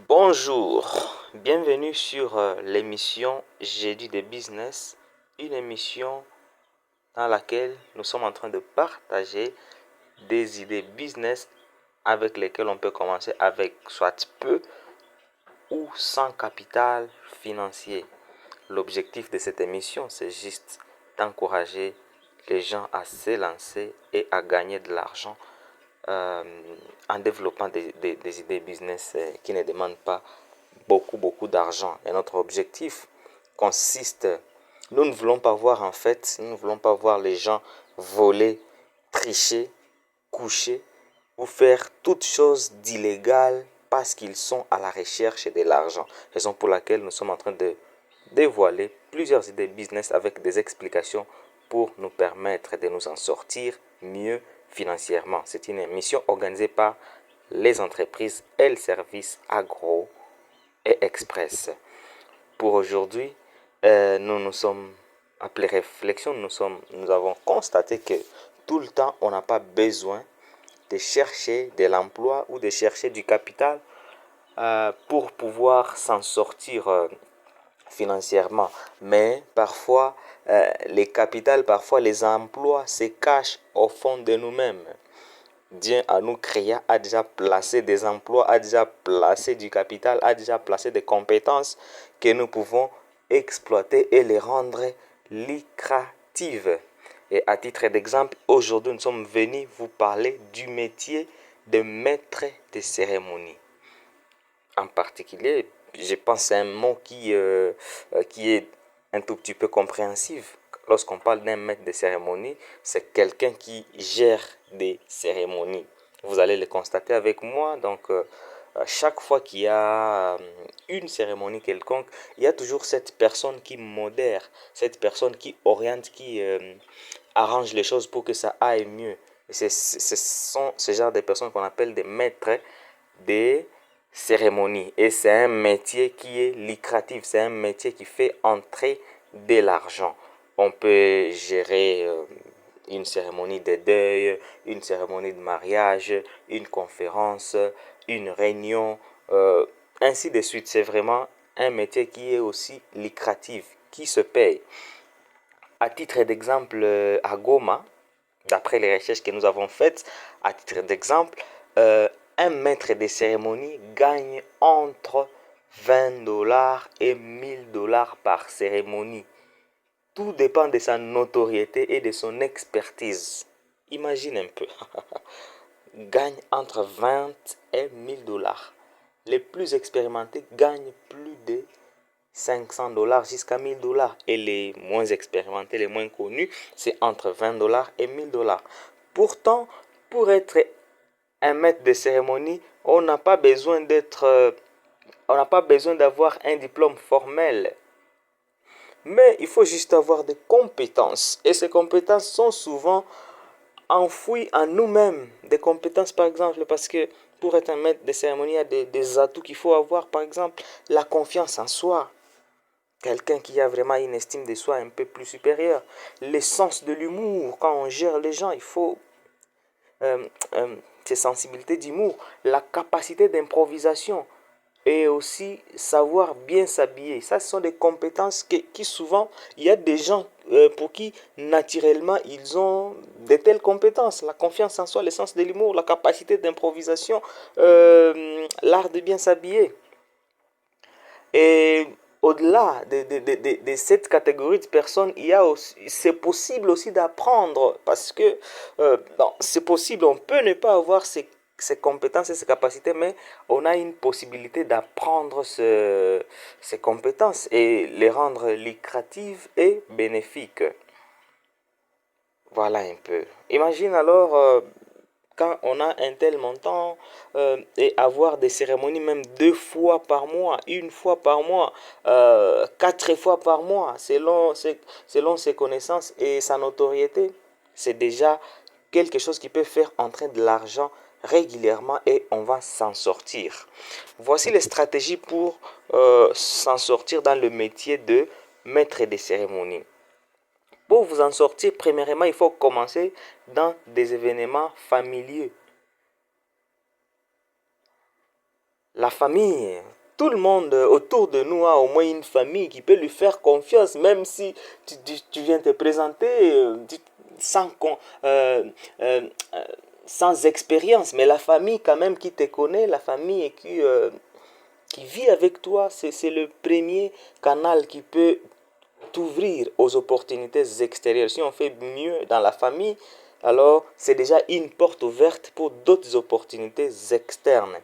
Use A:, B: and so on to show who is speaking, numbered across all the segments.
A: Bonjour, bienvenue sur l'émission Jeudi de Business, une émission dans laquelle nous sommes en train de partager des idées business avec lesquelles on peut commencer avec soit peu ou sans capital financier. L'objectif de cette émission, c'est juste d'encourager les gens à se lancer et à gagner de l'argent en développant des idées business qui ne demandent pas beaucoup d'argent. Et notre objectif consiste, nous ne voulons pas voir nous ne voulons pas voir les gens voler, tricher, coucher ou faire toutes choses d'illégal parce qu'ils sont à la recherche de l'argent. Raison pour laquelle nous sommes en train de dévoiler plusieurs idées business avec des explications pour nous permettre de nous en sortir mieux financièrement. C'est une émission organisée par les entreprises et le service agro et express. Pour aujourd'hui, nous nous sommes appelés réflexion. Nous avons constaté que tout le temps, on n'a pas besoin de chercher de l'emploi ou de chercher du capital pour pouvoir s'en sortir financièrement. Mais parfois, les capitales, parfois les emplois se cachent au fond de nous-mêmes. Dieu a nous créé, a déjà placé des emplois, a déjà placé du capital, a déjà placé des compétences que nous pouvons exploiter et les rendre lucratives. Et à titre d'exemple, aujourd'hui nous sommes venus vous parler du métier de maître de cérémonie. En particulier, je pense que c'est un mot qui est un tout petit peu compréhensif. Lorsqu'on parle d'un maître de cérémonie, c'est quelqu'un qui gère des cérémonies. Vous allez le constater avec moi. Donc, chaque fois qu'il y a une cérémonie quelconque, il y a toujours cette personne qui modère, cette personne qui oriente, qui arrange les choses pour que ça aille mieux. Ce sont ce genre de personnes qu'on appelle des maîtres des cérémonies. Et c'est un métier qui est lucratif, c'est un métier qui fait entrer de l'argent. On peut gérer une cérémonie de deuil, une cérémonie de mariage, une conférence, une réunion, ainsi de suite. C'est vraiment un métier qui est aussi lucratif, qui se paye. À titre d'exemple, à Goma, d'après les recherches que nous avons faites, à titre d'exemple, un maître de cérémonie gagne entre 20 $ et 1000 $ par cérémonie. Tout dépend de sa notoriété et de son expertise. Imagine un peu. Gagne entre 20 et 1000 $. Les plus expérimentés gagnent plus de 500 $ jusqu'à 1000 $ et les moins expérimentés, les moins connus, c'est entre 20 $ et 1000 $. Pourtant, pour être un maître de cérémonie, on n'a pas besoin d'avoir un diplôme formel. Mais il faut juste avoir des compétences. Et ces compétences sont souvent enfouies en nous-mêmes. Des compétences, par exemple, parce que pour être un maître de cérémonie, il y a des atouts qu'il faut avoir. Par exemple, la confiance en soi. Quelqu'un qui a vraiment une estime de soi un peu plus supérieure. L'essence de l'humour. Quand on gère les gens, il faut ces sensibilités d'humour. La capacité d'improvisation. Et aussi savoir bien s'habiller. Ça, ce sont des compétences qui souvent, il y a des gens pour qui, naturellement, ils ont de telles compétences. La confiance en soi, le sens de l'humour, la capacité d'improvisation, l'art de bien s'habiller. Et au-delà de cette catégorie de personnes, c'est possible aussi d'apprendre parce que c'est possible, on peut ne pas avoir ces compétences et ces capacités, mais on a une possibilité d'apprendre ces compétences et les rendre lucratives et bénéfiques. Voilà un peu. Imagine alors quand on a un tel montant et avoir des cérémonies même 2 fois par mois, 1 fois par mois, 4 fois par mois, selon ses connaissances et sa notoriété, c'est déjà quelque chose qui peut faire entrer de l'argent régulièrement et on va s'en sortir. Voici les stratégies pour s'en sortir dans le métier de maître des cérémonies. Pour vous en sortir, premièrement, il faut commencer dans des événements familiaux. La famille, Tout le monde autour de nous a au moins une famille qui peut lui faire confiance, même si tu viens te présenter sans, euh, euh, euh, sans expérience. Mais la famille quand même qui te connaît, la famille et qui vit avec toi, c'est le premier canal qui peut t'ouvrir aux opportunités extérieures. Si on fait mieux dans la famille, alors c'est déjà une porte ouverte pour d'autres opportunités externes.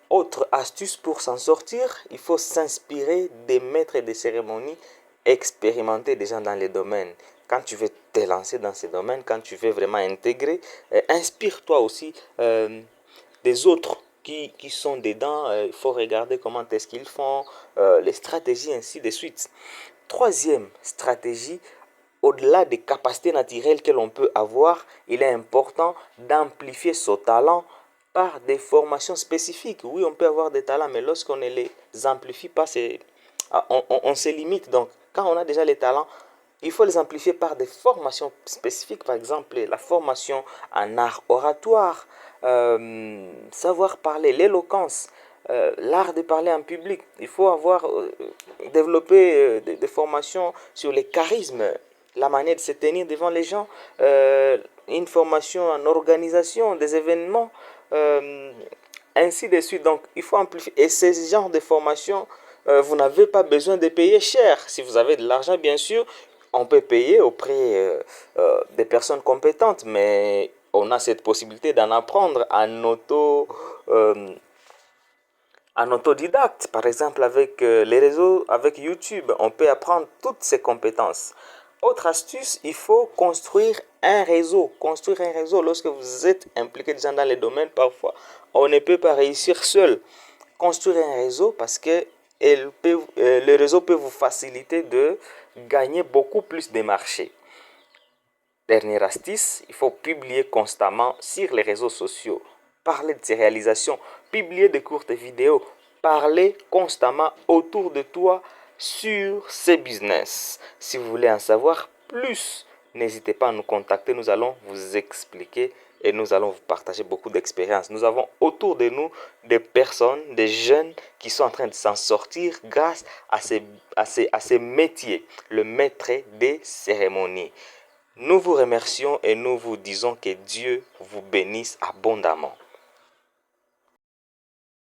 A: Autre astuce pour s'en sortir, il faut s'inspirer des maîtres des cérémonies expérimentés déjà dans les domaines. Quand tu veux te lancer dans ces domaines, quand tu veux vraiment intégrer, inspire-toi aussi des autres qui sont dedans. Il faut regarder comment est-ce qu'ils font, les stratégies, ainsi de suite. Troisième stratégie, au-delà des capacités naturelles que l'on peut avoir, il est important d'amplifier son talent par des formations spécifiques. Oui, on peut avoir des talents, mais lorsqu'on ne les amplifie pas, on se limite. Donc, quand on a déjà les talents, il faut les amplifier par des formations spécifiques. Par exemple, la formation en art oratoire, savoir parler, l'éloquence, l'art de parler en public. Il faut avoir développé des formations sur les charismes, la manière de se tenir devant les gens, une formation en organisation des événements, ainsi de suite. Donc, il faut amplifier. Et ces genres de formations, vous n'avez pas besoin de payer cher. Si vous avez de l'argent, bien sûr, on peut payer auprès des personnes compétentes, mais on a cette possibilité d'en apprendre en autodidacte. Par exemple, avec les réseaux, avec YouTube, on peut apprendre toutes ces compétences. Autre astuce, il faut construire un réseau. Construire un réseau lorsque vous êtes impliqué déjà dans les domaines, parfois, on ne peut pas réussir seul. Construire un réseau parce que le réseau peut vous faciliter de gagner beaucoup plus de marchés. Dernière astuce, il faut publier constamment sur les réseaux sociaux. Parler de ses réalisations, publier de courtes vidéos, parler constamment autour de toi sur ces business. Si vous voulez en savoir plus, n'hésitez pas à nous contacter. Nous allons vous expliquer et nous allons vous partager beaucoup d'expériences. Nous avons autour de nous des personnes, des jeunes qui sont en train de s'en sortir grâce à ces métiers. Le maître des cérémonies. Nous vous remercions et nous vous disons que Dieu vous bénisse abondamment.